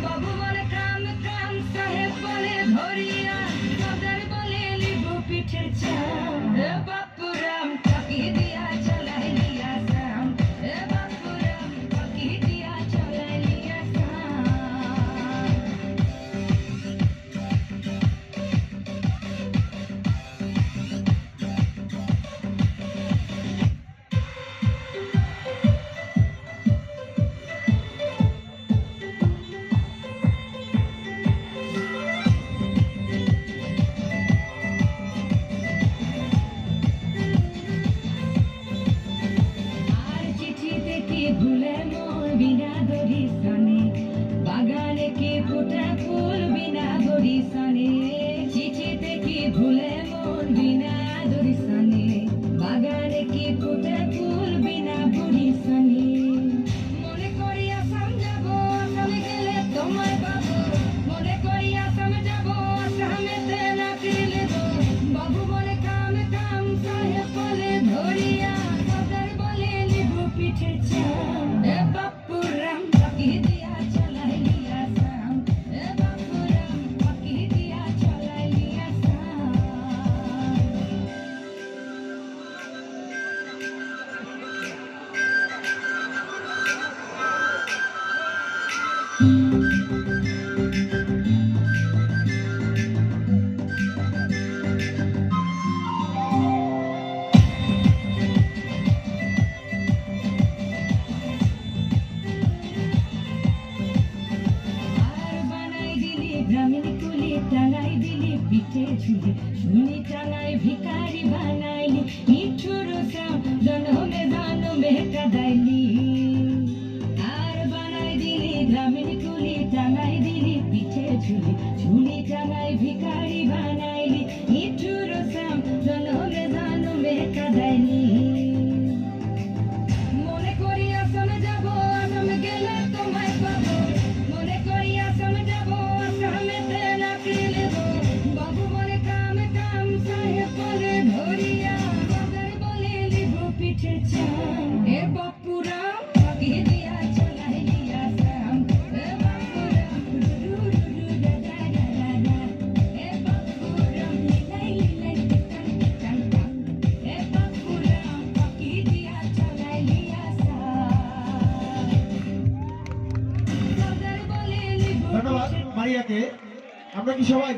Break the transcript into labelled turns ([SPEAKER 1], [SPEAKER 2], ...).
[SPEAKER 1] বাবু বলে কাম কাম, সাহেব বলে ধরিয়া, বাজার বলে লিবু পিঠের চাম। বাপুরাম ফাঁকি দিয়া চলাই লিয়া সাম, বাপুরাম ফাঁকি দিয়া চলাই লিয়া সাম। ভুলে মোর বিনা দড়ি সনে, বাগানে কি ফুটে ফুল বিনা দড়ি সনে। চিঠিতে কি ভুলে মোর বিনা দড়ি সনে, বাগানে কি ফুটে ফুল বিনা দড়ি সনে। মনে করি আসাম যাব, আসামে গেলে তোমায় পাবো। মনে করি আসাম যাব, আসামেতে নাকি লেব। বাবু বলে কাম কাম, সাহেব বলে ধরিয়া, বাজার বলে লিবু পিঠের চাম। বাপুরাম ফাঁকি দিয়া চলাই লিয়া সাম, বাপুরাম ফাঁকি দিয়া চলাই লিয়া সাম। গ্রামীণ কুলি টাঙাই দিলি পিঠে ঝুলি, শুনি টাঙাই ভিখারি বানাইলি। নিঠুর সাম জনমে জনমে কাদাইলি। আর বানাই দিলি গ্রামীণ কুলি টাঙাই দিলি পিঠে ঝুলি, শুনি টাঙাই ভিখারি বানাইলি। নিঠুর সাম জনমে জনমে কাদাইলি। মনে করি আসামে যাব, আসামে গেলে তোমায় পাবো। মনে করি আসামে যাব, আসামেতে নাকি লেব। বাবু বলে কাম কাম, সাহেব বলে ধরিয়া, বাজার বলে লিবু পিঠের চাম। বাপুরাম ফাঁকি দিয়া চলাই লিয়া সাম, বাপুরাম রু রু রু দা দা দা দা দা। বাপুরাম লিলাই লিলাই টান টান টান। বাপুরাম ফাঁকি দিয়া চলাই লিয়া সাম, বাজার বলে লিবু।
[SPEAKER 2] ধন্যবাদ মারিয়াকে। আমরা কি সবাই